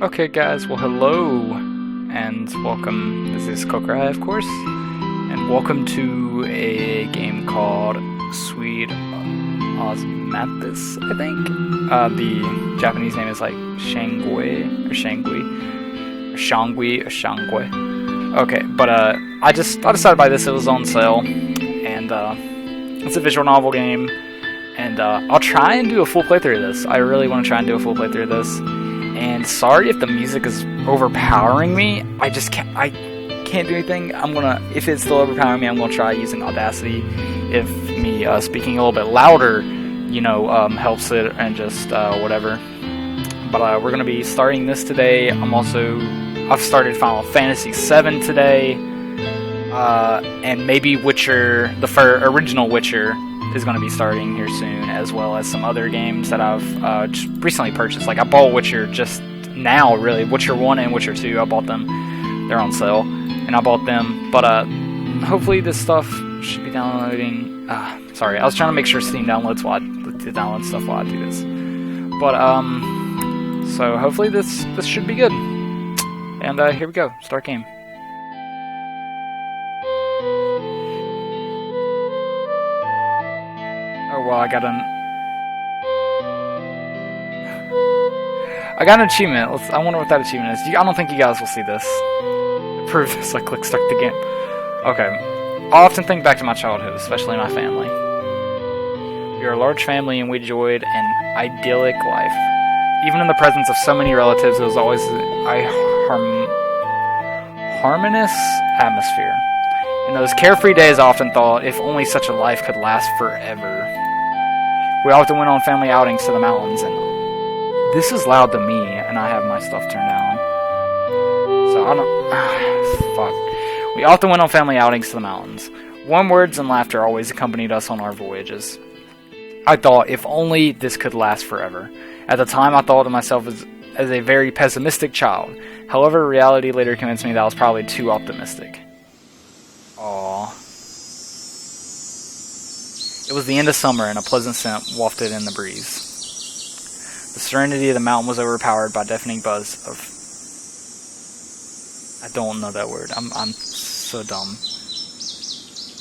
Okay, guys, well, hello, and welcome. This is Kokurai, of course, and welcome to a game called Sweet Osmanthus, I think. The Japanese name is like Shangui, or Shangui, or Shangui, or Shangui. Okay, but I decided to buy this. It was on sale, and it's a visual novel game, and I'll try and do a full playthrough of this. I really want to try and do a full playthrough of this. And sorry if the music is overpowering me. I can't do anything. If it's still overpowering me, I'm gonna try using Audacity. If me speaking a little bit louder, helps it, and just whatever. But we're gonna be starting this today. I've started Final Fantasy VII today, and maybe Witcher, the original Witcher, is going to be starting here soon, as well as some other games that I've just recently purchased. Like, I bought Witcher just now, really. Witcher 1 and Witcher 2, I bought them. They're on sale, and I bought them. But hopefully this stuff should be downloading. Sorry, I was trying to make sure Steam downloads to download stuff while I do this. But, so hopefully this should be good. And here we go. Start game. Oh, well, I got an achievement. I wonder what that achievement is. I don't think you guys will see this. Prove this. I click start the game. Okay. I often think back to my childhood, especially my family. We are a large family and we enjoyed an idyllic life. Even in the presence of so many relatives, it was always a harmonious atmosphere. In those carefree days, I often thought, if only such a life could last forever. We often went on family outings to the mountains, and this is loud to me, and I have my stuff turned down. So I don't... fuck. We often went on family outings to the mountains. Warm words and laughter always accompanied us on our voyages. I thought, if only this could last forever. At the time, I thought of myself as a very pessimistic child. However, reality later convinced me that I was probably too optimistic. Aww. It was the end of summer, and a pleasant scent wafted in the breeze. The serenity of the mountain was overpowered by a deafening buzz of... I don't know that word. I'm so dumb.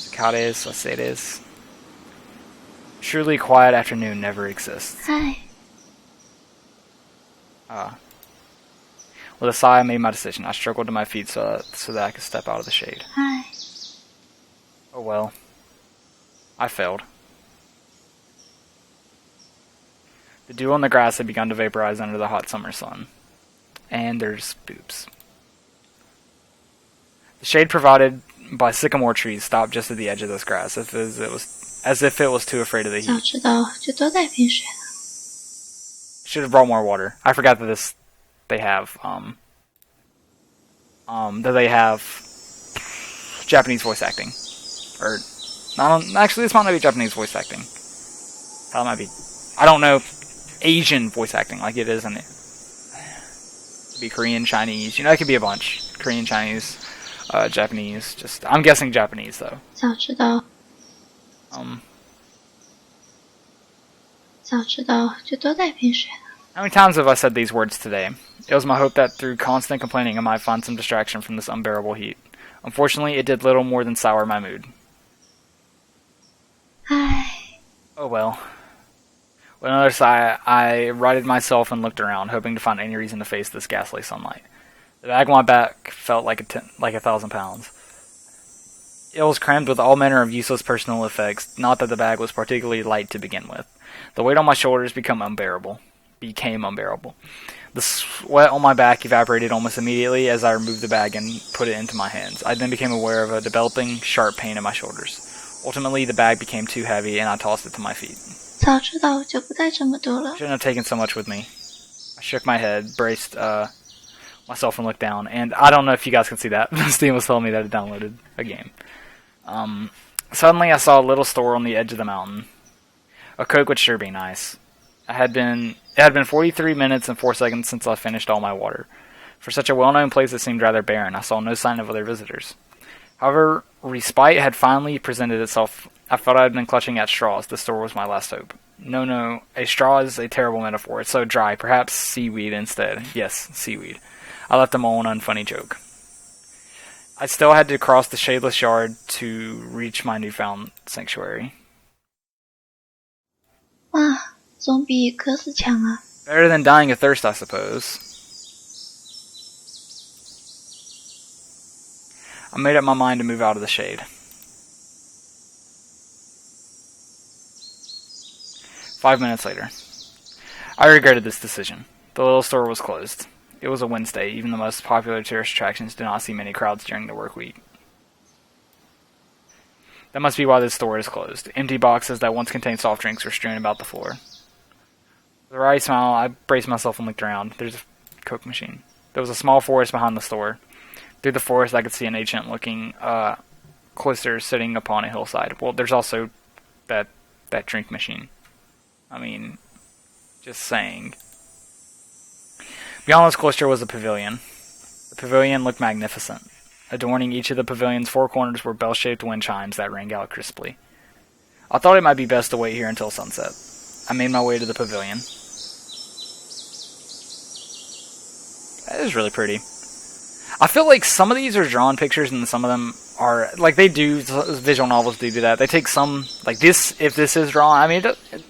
Cicadas, acetes. Truly quiet afternoon never exists. Hi. With a sigh, I made my decision. I struggled to my feet so that I could step out of the shade. Hi. Oh well. I failed. The dew on the grass had begun to vaporize under the hot summer sun. And there's boobs. The shade provided by sycamore trees stopped just at the edge of this grass, as if it was too afraid of the heat. 早知道就多带瓶水了。 Should have brought more water. I forgot that they have Japanese voice acting. Or actually, this might not be Japanese voice acting. That might be, I don't know, Asian voice acting, like it is in it. It could be Korean, Chinese. It could be a bunch. Korean, Chinese, Japanese. I'm guessing Japanese though. 早知道就多带瓶水了。 How many times have I said these words today? It was my hope that through constant complaining I might find some distraction from this unbearable heat. Unfortunately, it did little more than sour my mood. Hi. Oh well. With another sigh, I righted myself and looked around, hoping to find any reason to face this ghastly sunlight. The bag on my back felt like 1,000 pounds. It was crammed with all manner of useless personal effects, not that the bag was particularly light to begin with. The weight on my shoulders became unbearable. The sweat on my back evaporated almost immediately as I removed the bag and put it into my hands. I then became aware of a developing, sharp pain in my shoulders. Ultimately, the bag became too heavy, and I tossed it to my feet. 早知道我就不带这么多了。 Shouldn't have taken so much with me. I shook my head, braced myself, and looked down. And I don't know if you guys can see that. Steam was telling me that it downloaded a game. Suddenly, I saw a little store on the edge of the mountain. A Coke would sure be nice. It had been 43 minutes and 4 seconds since I finished all my water. For such a well-known place, it seemed rather barren. I saw no sign of other visitors. However, respite had finally presented itself. I felt I had been clutching at straws. The store was my last hope. No. A straw is a terrible metaphor. It's so dry. Perhaps seaweed instead. Yes, seaweed. I left the mole an unfunny joke. I still had to cross the shadeless yard to reach my newfound sanctuary. 哇，总比渴死强啊！ Better than dying of thirst, I suppose. I made up my mind to move out of the shade. 5 minutes later. I regretted this decision. The little store was closed. It was a Wednesday. Even the most popular tourist attractions do not see many crowds during the work week. That must be why this store is closed. Empty boxes that once contained soft drinks were strewn about the floor. With a wry smile, I braced myself and looked around. There's a Coke machine. There was a small forest behind the store. Through the forest, I could see an ancient-looking cloister sitting upon a hillside. Well, there's also that drink machine. I mean, just saying. Beyond this cloister was a pavilion. The pavilion looked magnificent. Adorning each of the pavilion's four corners were bell-shaped wind chimes that rang out crisply. I thought it might be best to wait here until sunset. I made my way to the pavilion. That is really pretty. I feel like some of these are drawn pictures and some of them are, like, they do, visual novels do that. They take some, like this, if this is drawn, I mean, it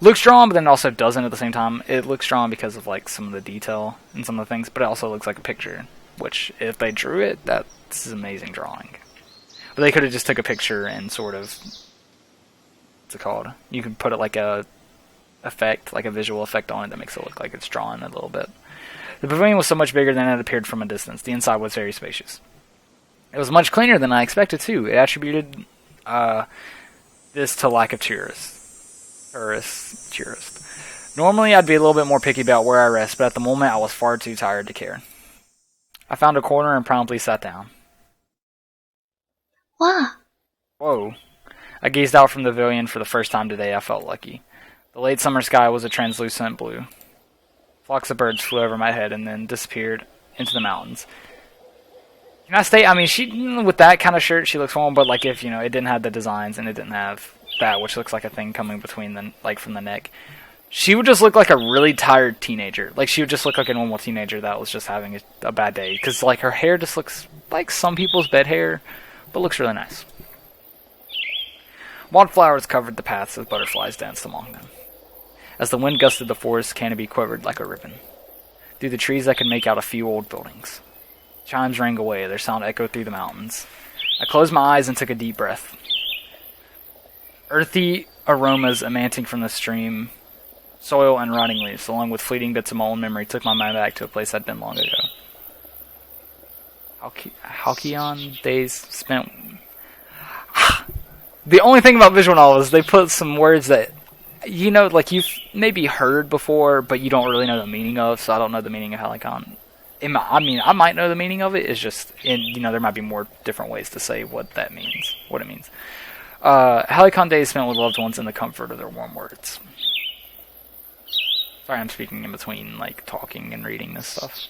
looks drawn, but then it also doesn't at the same time. It looks drawn because of, like, some of the detail and some of the things, but it also looks like a picture, which, if they drew it, that's amazing drawing. But they could have just took a picture and sort of, what's it called? You could put it like a effect, like a visual effect on it that makes it look like it's drawn a little bit. The pavilion was so much bigger than it appeared from a distance. The inside was very spacious. It was much cleaner than I expected, too. It attributed this to lack of tourists. Normally, I'd be a little bit more picky about where I rest, but at the moment, I was far too tired to care. I found a corner and promptly sat down. Wow. Whoa. I gazed out from the pavilion for the first time today. I felt lucky. The late summer sky was a translucent blue. Flocks of birds flew over my head and then disappeared into the mountains. Can I state, I mean, she, with that kind of shirt, she looks warm, but like if, you know, it didn't have the designs and it didn't have that, which looks like a thing coming between the, like from the neck, she would just look like a really tired teenager. Like she would just look like a normal teenager that was just having a bad day. Because like her hair just looks like some people's bed hair, but looks really nice. Wildflowers covered the paths as butterflies danced among them. As the wind gusted, the forest canopy quivered like a ribbon. Through the trees I could make out a few old buildings. Chimes rang away, their sound echoed through the mountains. I closed my eyes and took a deep breath. Earthy aromas emanating from the stream, soil and rotting leaves, along with fleeting bits of my own memory, took my mind back to a place I'd been long ago. Halcyon days spent... The only thing about visual novels is they put some words that, you know, like you've maybe heard before, but you don't really know the meaning of, so I don't know the meaning of Helicon. I mean, I might know the meaning of it, it's just, you know, there might be more different ways to say what that means, what it means. Helicon days spent with loved ones in the comfort of their warm words. Sorry, I'm speaking in between, like, talking and reading this stuff.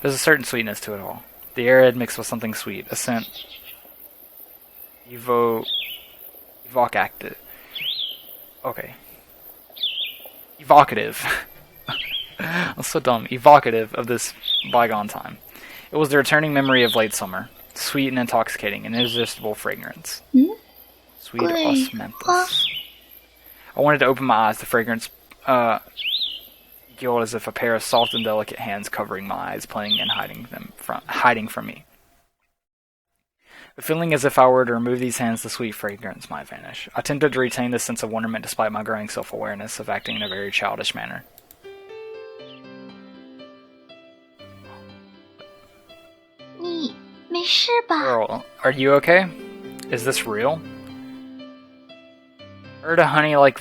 There's a certain sweetness to it all. The air had mixed with something sweet, a scent. Evocative. Okay. Evocative. I'm so dumb. Evocative of this bygone time. It was the returning memory of late summer. Sweet and intoxicating, an irresistible fragrance. Sweet osmanthus. I wanted to open my eyes. The fragrance gilded as if a pair of soft and delicate hands covering my eyes, playing and hiding from me. The feeling as if I were to remove these hands, the sweet fragrance might vanish. I attempted to retain this sense of wonderment despite my growing self-awareness of acting in a very childish manner. Girl, are you okay? Is this real? Heard a honey-like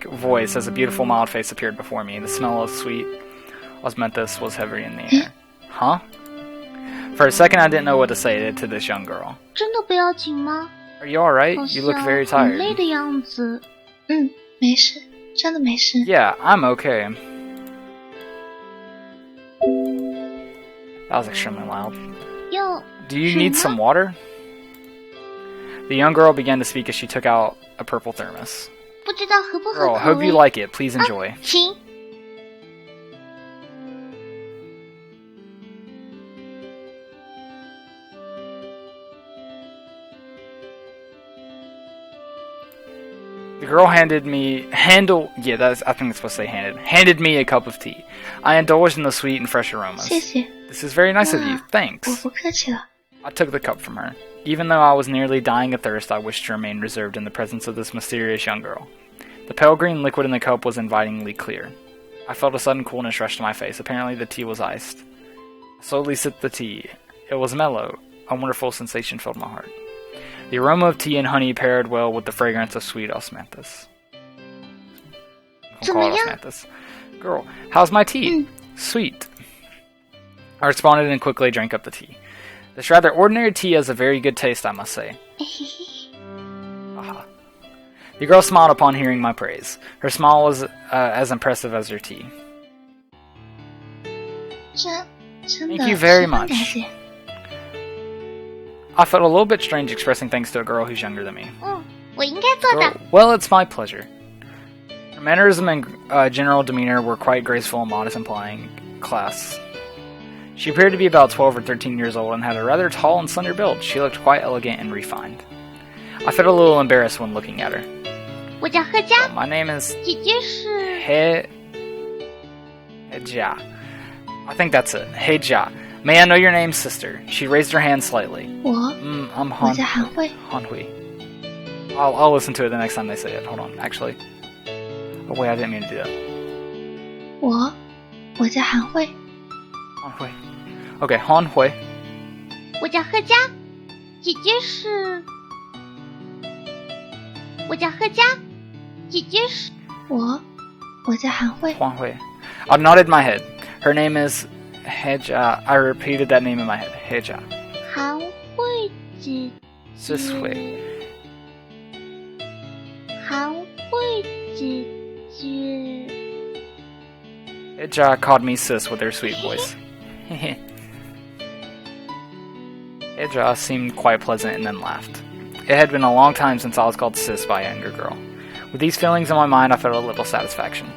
voice as a beautiful mild face appeared before me. The smell of sweet osmanthus was heavy in the air. Huh? For a second I didn't know what to say to this young girl. Are you alright? You look very tired. 没事，真的没事。 Yeah, I'm okay. That was extremely loud. Do you need some water? The young girl began to speak as she took out a purple thermos. 不知道合不合 Girl, 口 hope you 味 like it. Please enjoy. 请 The girl I think it's supposed to say handed me a cup of tea. I indulged in the sweet and fresh aromas. 谢谢。 This is very nice of you. 我 Thanks. 不客气了。 I took the cup from her. Even though I was nearly dying of thirst, I wished to remain reserved in the presence of this mysterious young girl. The pale green liquid in the cup was invitingly clear. I felt a sudden coolness rush to my face. Apparently the tea was iced. I slowly sipped the tea. It was mellow. A wonderful sensation filled my heart. The aroma of tea and honey paired well with the fragrance of sweet osmanthus.怎么样? Osmanthus. Girl, how's my tea? Sweet. I responded and quickly drank up the tea. This rather ordinary tea has a very good taste, I must say. Aha. The girl smiled upon hearing my praise. Her smile was as impressive as her tea. 真 Thank 的 you very 十分 much. 感谢。 I felt a little bit strange expressing thanks to a girl who's younger than me. 我应该做的 Girl, well, it's my pleasure. Her mannerism and general demeanor were quite graceful and modest, implying class. She appeared to be about 12 or 13 years old and had a rather tall and slender build. She looked quite elegant and refined. I felt a little embarrassed when looking at her. 我叫贺佳 My name is 姐姐是 Heja. I think that's it. Heja. May I know your name, sister? She raised her hand slightly. 我 I'm 我叫韩慧。 Hanhui. I'll listen to it the next time they say it. Hold on, actually. Oh wait, I didn't mean to do that. 我叫韩慧。 Hanhui. Okay, Hanhui. 我叫贺佳姐姐是我叫贺佳姐姐是我叫韩慧。 Hanhui. I nodded my head. Her name is Heja. I repeated that name in my head. Heja. 韩慧姐 Sishui. 韩慧姐姐 Heja called me sis with her sweet voice. Heja seemed quite pleasant and then laughed. It had been a long time since I was called sis by a younger girl. With these feelings in my mind, I felt a little satisfaction.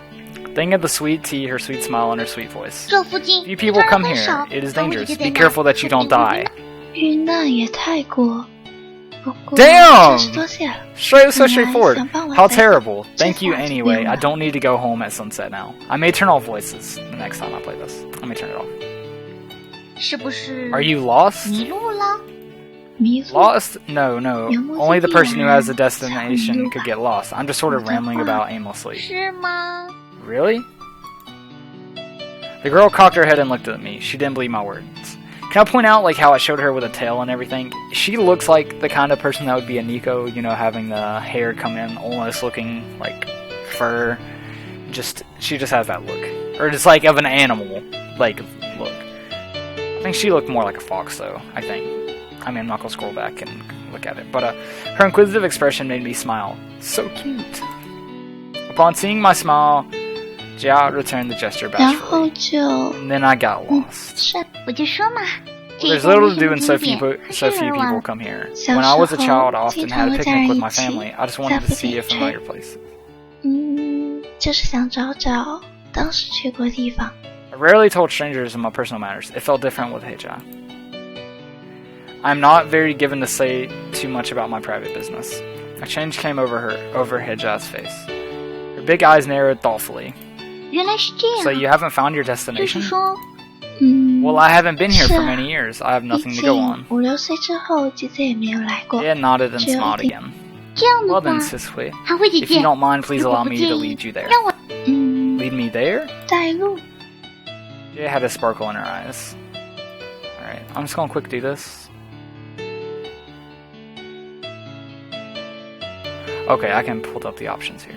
Thinking of the sweet tea, her sweet smile, and her sweet voice. 这附近 Few people come 很 here. 少 It is 韩慧 dangerous. 姐姐 Be 在 careful 那 that you don't die. 遇难也太过，不过 Damn! 真是多谢了。 So 原来 straightforward. 想帮我 How 带 terrible. Thank 这 you 话就 anyway. 明白 I don't need to go home at sunset now. I may turn off voices the next time I play this. Let me turn it off. 是不是 Are you lost? 迷路了？迷路 Lost? No. Only the person who has a 有目的地啊， destination could get lost. I'm just sort of rambling about aimlessly. 是吗？ Really? The girl cocked her head and looked at me. She didn't believe my words. Can I point out like how I showed her with a tail and everything? She looks like the kind of person that would be a Nico, you know, having the hair come in, almost looking like fur. She just has that look. Or just like of an animal, like, look. I think she looked more like a fox though, I think. I mean, I'm not gonna scroll back and look at it. But her inquisitive expression made me smile. So cute. Upon seeing my smile, Jia returned the gesture 然后 bashfully. 就 And then I got lost. 是我就说嘛， Well, there's 这个 little 为 to 什 do 么 and so 经 few 典？ so 还是 few 玩 people come here. 小 When 时 I was a 候 child, I 经 often 常 had a 和家人 picnic with 一 my 起 family. I just 在 wanted 附 to see 近 a 吹 familiar place. 就是想找找当时去过地方。 I rarely told strangers of my personal matters. It felt different with Heija. I'm not very given to say too much about my private business. A change came over Heija's face. Her big eyes narrowed thoughtfully. 原来是这 So 样， you haven't found your 就是 destination? 说 Well, I haven't been here for 是啊 many years. I have 毕 nothing to 竟 go on. 5、6岁之后就再也没有来过。 It nodded and 只有 smiled 一 again. 这样的 Well 话 then, Sisui, 韩慧姐 if 姐 you，don't mind, please 如果 allow 不 me 介 to 意 lead you there. 让我 Lead me there? 带路。 Jay had a sparkle in her eyes. Alright, I'm just gonna quick do this. Okay, I can pull up the options here.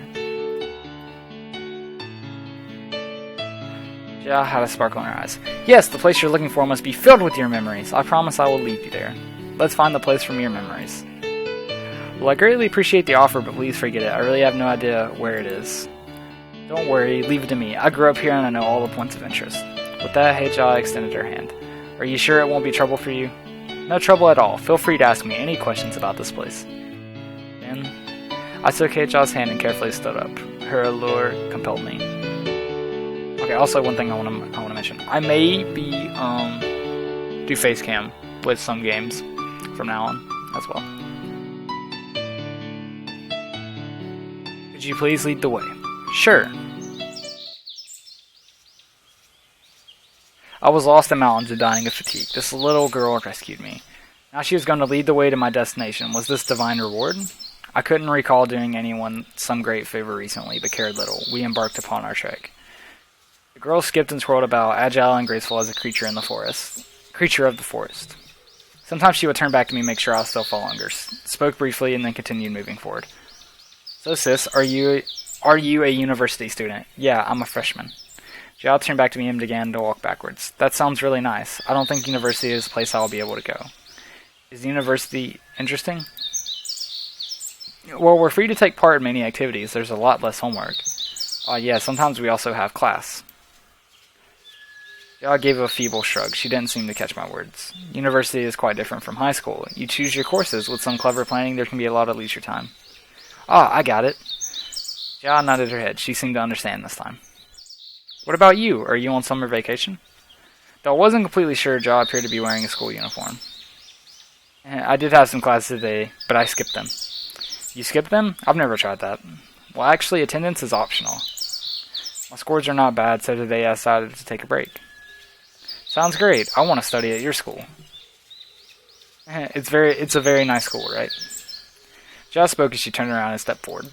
Jia had a sparkle in her eyes. Yes, the place you're looking for must be filled with your memories. I promise I will lead you there. Let's find the place from your memories. Well, I greatly appreciate the offer, but please forget it. I really have no idea where it is. Don't worry, leave it to me. I grew up here and I know all the points of interest. With that, Heija extended her hand. Are you sure it won't be trouble for you? No trouble at all. Feel free to ask me any questions about this place. And I took Heija's hand and carefully stood up. Her allure compelled me. Okay, also one thing I want to mention. I may be do face cam with some games from now on as well. Could you please lead the way? Sure. I was lost in mountains and dying of fatigue. This little girl rescued me. Now she was going to lead the way to my destination. Was this divine reward? I couldn't recall doing anyone some great favor recently, but cared little. We embarked upon our trek. The girl skipped and twirled about, agile and graceful as a creature of the forest. Sometimes she would turn back to me and make sure I was still following her. Spoke briefly and then continued moving forward. So sis, are you a university student? Yeah, I'm a freshman. Jiao turned back to me and began to walk backwards. That sounds really nice. I don't think university is a place I'll be able to go. Is the university interesting? Well, we're free to take part in many activities. There's a lot less homework. Yeah, sometimes we also have class. Jiao gave a feeble shrug. She didn't seem to catch my words. University is quite different from high school. You choose your courses. With some clever planning, there can be a lot of leisure time. I got it. Jiao nodded her head. She seemed to understand this time. What about you? Are you on summer vacation? Though I wasn't completely sure, Jiao appeared to be wearing a school uniform. I did have some classes today, but I skipped them. You skipped them? I've never tried that. Well, actually, attendance is optional. My scores are not bad, so today I decided to take a break. Sounds great. I want to study at your school. It's a very nice school, right? Jiao spoke as she turned around and stepped forward.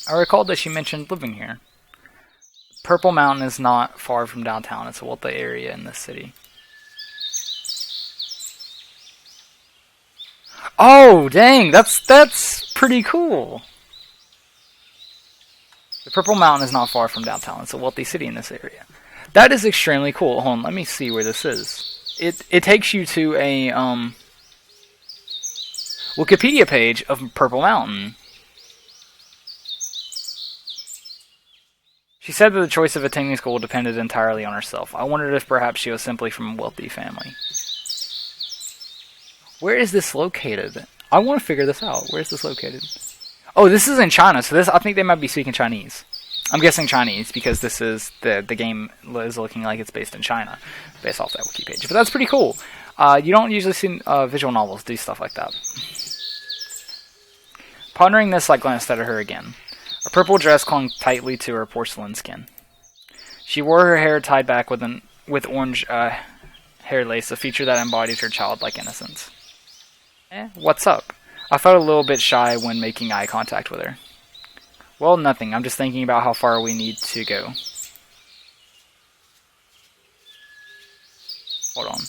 I recalled that she mentioned living here. Purple Mountain is not far from downtown. It's a wealthy area in this city. Oh, dang! That's pretty cool. The Purple Mountain is not far from downtown. It's a wealthy city in this area. That is extremely cool. Hold on, let me see where this is. It takes you to a Wikipedia page of Purple Mountain. She said that the choice of attending school depended entirely on herself. I wondered if perhaps she was simply from a wealthy family. Where is this located? I want to figure this out. Where is this located? Oh, this is in China, so I think they might be speaking Chinese. I'm guessing Chinese because this is the game is looking like it's based in China, based off that wiki page. But that's pretty cool. You don't usually see visual novels do stuff like that. Pondering this, I glanced at her again. A purple dress clung tightly to her porcelain skin. She wore her hair tied back with orange hair lace, a feature that embodied her childlike innocence. What's up? I felt a little bit shy when making eye contact with her. Well, nothing. I'm just thinking about how far we need to go. Hold on.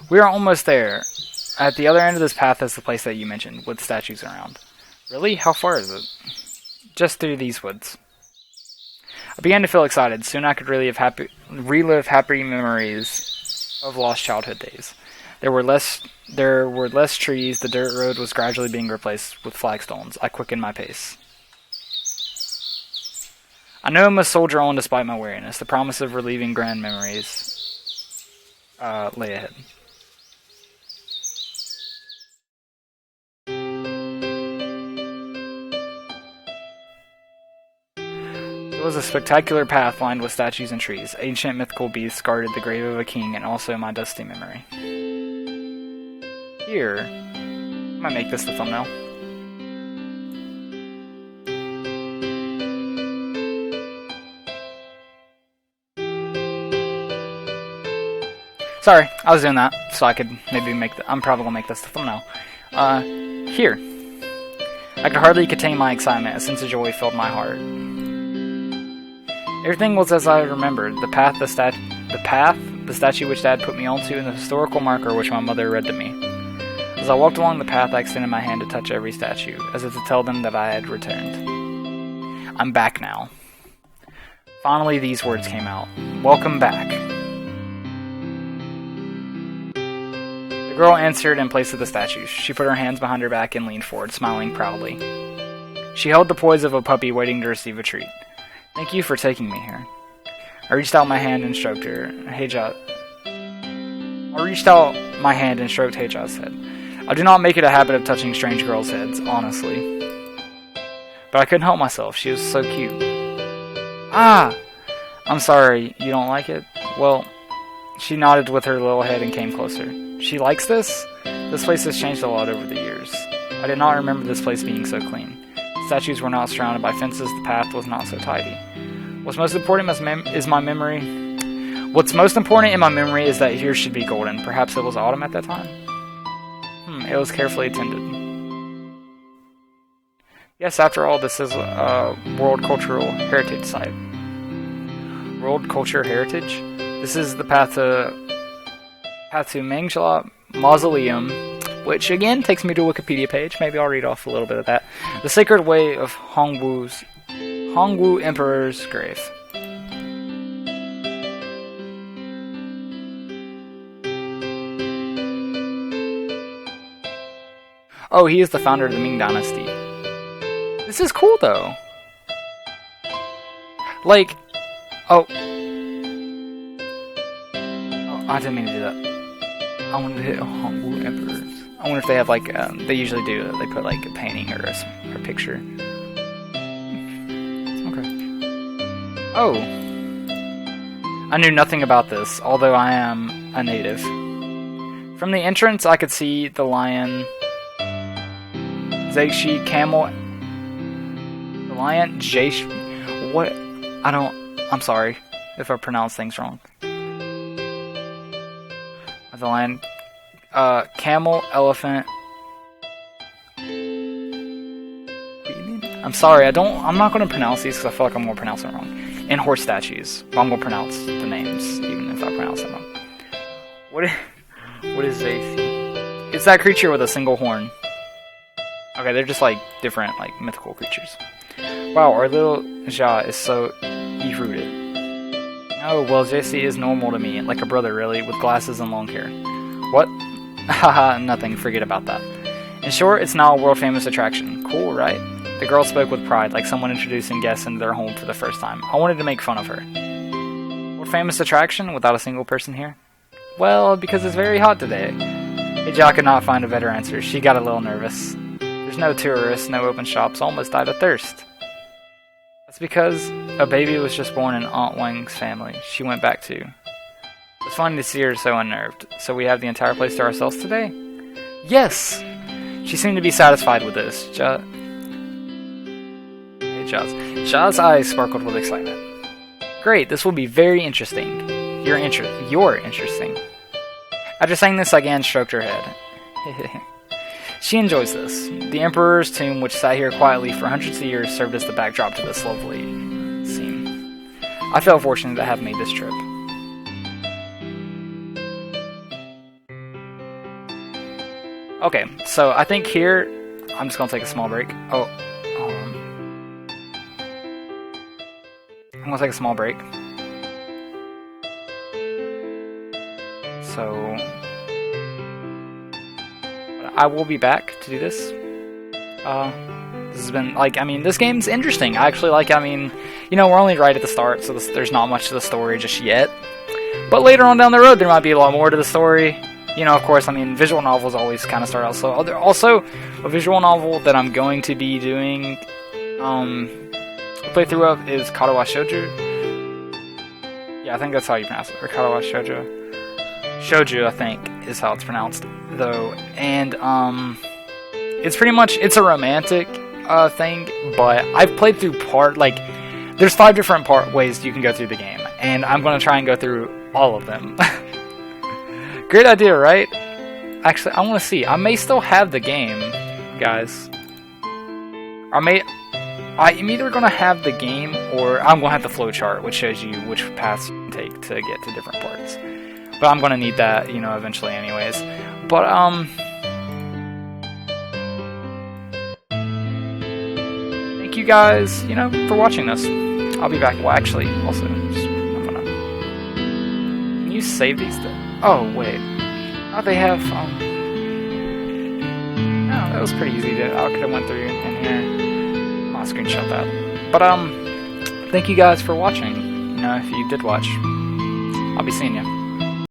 We are almost there. At the other end of this path is the place that you mentioned, with statues around. Really? How far is it? Just through these woods. I began to feel excited. Soon I could relive happy memories of lost childhood days. There were less trees. The dirt road was gradually being replaced with flagstones. I quickened my pace. I know I must soldier on despite my weariness. The promise of relieving grand memories lay ahead. It was a spectacular path lined with statues and trees. Ancient mythical beasts guarded the grave of a king and also my dusty memory. Here, I might make this the thumbnail. Sorry, I was doing that so I could maybe I'm probably gonna make this the thumbnail. Here. I could hardly contain my excitement. A sense of joy filled my heart. Everything was as I remembered. The path, the statue which Dad put me onto, and the historical marker which my mother read to me. As I walked along the path, I extended my hand to touch every statue, as if to tell them that I had returned. I'm back now. Finally, these words came out. Welcome back. The girl answered in place of the statues. She put her hands behind her back and leaned forward, smiling proudly. She held the poise of a puppy waiting to receive a treat. Thank you for taking me here. I reached out my hand and stroked her. I reached out my hand and stroked Heija's head. I do not make it a habit of touching strange girls' heads, honestly. But I couldn't help myself. She was so cute. Ah! I'm sorry, you don't like it? Well, she nodded with her little head and came closer. She likes this? This place has changed a lot over the years. I did not remember this place being so clean. Statues were not surrounded by fences, the path was not so tidy. What's most important is my memory. What's most important in my memory is that here should be golden. Perhaps it was autumn at that time? It was carefully tended. Yes, after all, this is a World Cultural Heritage Site. World Culture Heritage? This is the path to Mangala Mausoleum, which again takes me to a Wikipedia page. Maybe I'll read off a little bit of that. The Sacred Way of Hongwu Emperor's grave. Oh, he is the founder of the Ming Dynasty. This is cool, though. Like, oh, I didn't mean to do that. I wanted to hit Hongwu Emperors. I wonder if they have, like, they usually do, they put, like, a painting or a picture. Okay. Oh. I knew nothing about this, although I am a native. From the entrance, I could see the lion... Zeishi camel. The lion Jaish. What? I'm sorry if I pronounce things wrong. The lion. Camel, elephant. I'm sorry, I'm not going to pronounce these because I feel like I'm going to pronounce them wrong. And horse statues. I'm going to pronounce the names, even if I pronounce them wrong. What is Zeishi? It's that creature with a single horn. Okay, they're just like different, like mythical creatures. Wow, our little Jia is so deep-rooted. Oh, well, JC is normal to me, like a brother, really, with glasses and long hair. What? Haha, nothing, forget about that. In short, it's now a world-famous attraction. Cool, right? The girl spoke with pride, like someone introducing guests into their home for the first time. I wanted to make fun of her. World-famous attraction without a single person here? Well, because it's very hot today. Jia could not find a better answer. She got a little nervous. There's no tourists, no open shops, almost died of thirst. That's because a baby was just born in Aunt Wang's family. She went back too. It's funny to see her so unnerved. So we have the entire place to ourselves today? Yes! She seemed to be satisfied with this. Jia's eyes sparkled with excitement. Great, this will be very interesting. You're interesting. After saying this, I again stroked her head. She enjoys this. The Emperor's tomb, which sat here quietly for hundreds of years, served as the backdrop to this lovely scene. I felt fortunate to have made this trip. Okay, so I think here, I'm just going to take a small break. Oh, hold on. I'm going to take a small break. So... I will be back to do this. This has been, like, I mean, this game's interesting. I actually like, I mean, you know, we're only right at the start, so there's not much to the story just yet. But later on down the road, there might be a lot more to the story. You know, of course, I mean, visual novels always kind of start out slow. Also, a visual novel that I'm going to be doing a playthrough of is Kokurai Shoujo. Yeah, I think that's how you pronounce it. Or Kokurai Shoujo. Shoujo, I think, is how it's pronounced, though. And, it's pretty much, it's a romantic thing, but I've played through there's 5 different ways you can go through the game, and I'm going to try and go through all of them. Great idea, right? Actually, I want to see. I may still have the game, guys. I'm either going to have the game, or I'm going to have the flowchart, which shows you which paths you can take to get to different parts. But I'm going to need that, you know, eventually anyways. But, thank you guys, you know, for watching this. I'll be back. Well, actually, also, I'm gonna... Can you save these? Oh, wait. Oh, they have, Oh, that was pretty easy to... I could have went through in here. I'll screenshot that. But, thank you guys for watching. You know, if you did watch, I'll be seeing you.